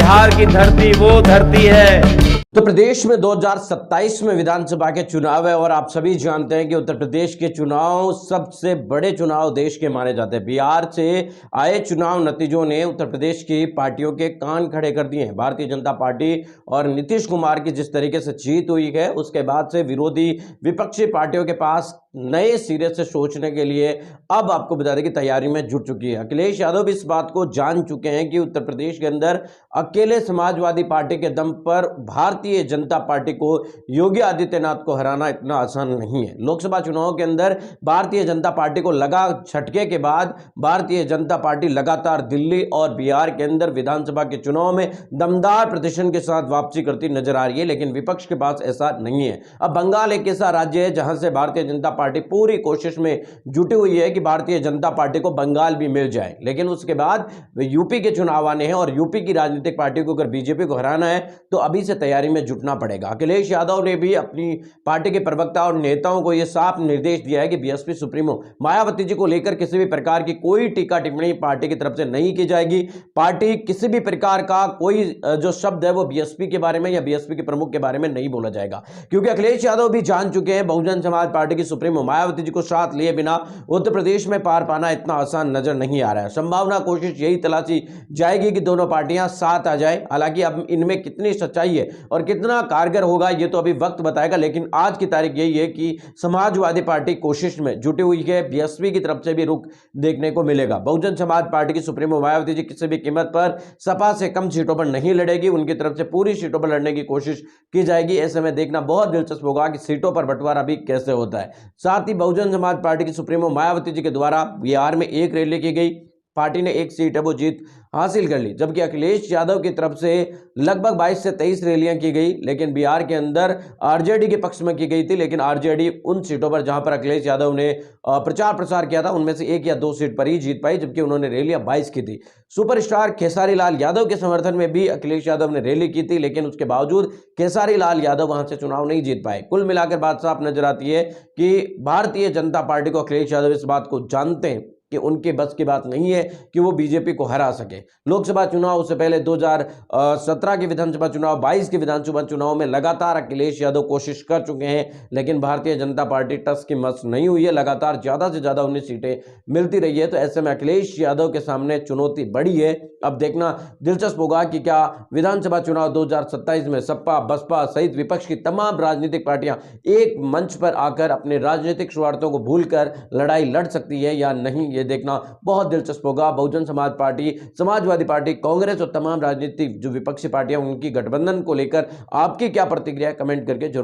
बिहार की धरती वो धरती है। तो प्रदेश में 2027 में विधानसभा के चुनाव है और आप सभी जानते हैं कि उत्तर प्रदेश के चुनाव सबसे बड़े चुनाव देश के माने जाते हैं। बिहार से आए चुनाव नतीजों ने उत्तर प्रदेश की पार्टियों के कान खड़े कर दिए हैं। भारतीय जनता पार्टी और नीतीश कुमार की जिस तरीके से जीत हुई है, उसके बाद से विरोधी विपक्षी पार्टियों के पास नए सिरे से सोचने के लिए अब आपको बता दें कि तैयारी में जुट चुकी है। अखिलेश यादव भी इस बात को जान चुके हैं कि उत्तर प्रदेश के अंदर अकेले समाजवादी पार्टी के दम पर भारतीय जनता पार्टी को योगी आदित्यनाथ को हराना इतना आसान नहीं है। लोकसभा चुनाव के अंदर भारतीय जनता पार्टी को लगा झटके के बाद भारतीय जनता पार्टी लगातार दिल्ली और बिहार के अंदर विधानसभा के चुनाव में दमदार प्रदर्शन के साथ वापसी करती नजर आ रही है, लेकिन विपक्ष के पास ऐसा नहीं है। अब बंगाल एक ऐसा राज्य है जहां से भारतीय जनता पार्टी पूरी कोशिश में जुटी हुई है कि भारतीय जनता पार्टी को बंगाल भी मिल जाए, लेकिन उसके बाद यूपी के चुनाव आने हैं और यूपी की राजनीतिक पार्टी को अगर बीजेपी को हराना है तो अभी से तैयारी में जुटना पड़ेगा। अखिलेश यादव ने भी अपनी पार्टी के प्रवक्ता और नेताओं को यह साफ निर्देश दिया है कि बीएसपी सुप्रीमो मायावती जी को लेकर किसी भी प्रकार की कोई टीका टिप्पणी पार्टी की तरफ से नहीं की जाएगी। पार्टी किसी भी प्रकार का कोई जो शब्द है वो बीएसपी के बारे में या बीएसपी के प्रमुख के बारे में नहीं बोला जाएगा, क्योंकि अखिलेश यादव भी जान चुके हैं बहुजन समाज पार्टी की सुप्रीमो मायावती जी को साथ लिए बिना उत्तर प्रदेश में पार पाना इतना आसान नजर नहीं आ रहा है। संभावना कोशिश यही तलाशी जाएगी कि दोनों पार्टियां साथ आ जाए। हालांकि अब इनमें कितनी सच्चाई है और कितना कारगर होगा ये तो अभी वक्त बताएगा, लेकिन आज की तारीख यही है कि समाजवादी पार्टी कोशिश में जुटी हुई है। बीएसपी की तरफ से भी रुख देखने को मिलेगा। बहुजन समाज पार्टी की सुप्रीमो मायावती जी किसी भी कीमत पर सपा से कम सीटों पर नहीं लड़ेगी, उनकी तरफ से पूरी सीटों पर लड़ने की कोशिश की जाएगी। ऐसे में देखना बहुत दिलचस्प होगा कि सीटों पर बंटवारा भी कैसे होता है। साथ ही बहुजन समाज पार्टी की सुप्रीमो मायावती जी के द्वारा बिहार में एक रैली की गई, पार्टी ने एक सीट है वो जीत हासिल कर ली, जबकि अखिलेश यादव की तरफ से लगभग 22 से 23 रैलियां की गई, लेकिन बिहार के अंदर आरजेडी के पक्ष में की गई थी। लेकिन आरजेडी उन सीटों पर जहां पर अखिलेश यादव ने प्रचार प्रसार किया था उनमें से 1 या 2 सीट पर ही जीत पाई, जबकि उन्होंने रैलियां 22 की थी। सुपरस्टार खेसारी लाल यादव के समर्थन में भी अखिलेश यादव ने रैली की थी, लेकिन उसके बावजूद खेसारी लाल यादव वहां से चुनाव नहीं जीत पाए। कुल मिलाकर बात साफ नजर आती है कि भारतीय जनता पार्टी को अखिलेश यादव इस बात को जानते हैं कि उनके बस की बात नहीं है कि वो बीजेपी को हरा सके। लोकसभा चुनाव से पहले 2017 के विधानसभा चुनाव, 22 के विधानसभा चुनाव में लगातार अखिलेश यादव कोशिश कर चुके हैं, लेकिन भारतीय जनता पार्टी टस की मस नहीं हुई है। लगातार ज्यादा से ज्यादा उन्हें सीटें मिलती रही है। तो ऐसे में अखिलेश यादव के सामने चुनौती बड़ी है। अब देखना दिलचस्प होगा कि क्या विधानसभा चुनाव 2027 में सपा बसपा सहित विपक्ष की तमाम राजनीतिक पार्टियां एक मंच पर आकर अपने राजनीतिक स्वार्थों को भूलकर लड़ाई लड़ सकती है या नहीं, ये देखना बहुत दिलचस्प होगा। बहुजन समाज पार्टी, समाजवादी पार्टी, कांग्रेस और तमाम राजनीतिक जो विपक्षी पार्टियां उनकी गठबंधन को लेकर आपकी क्या प्रतिक्रिया कमेंट करके जरूर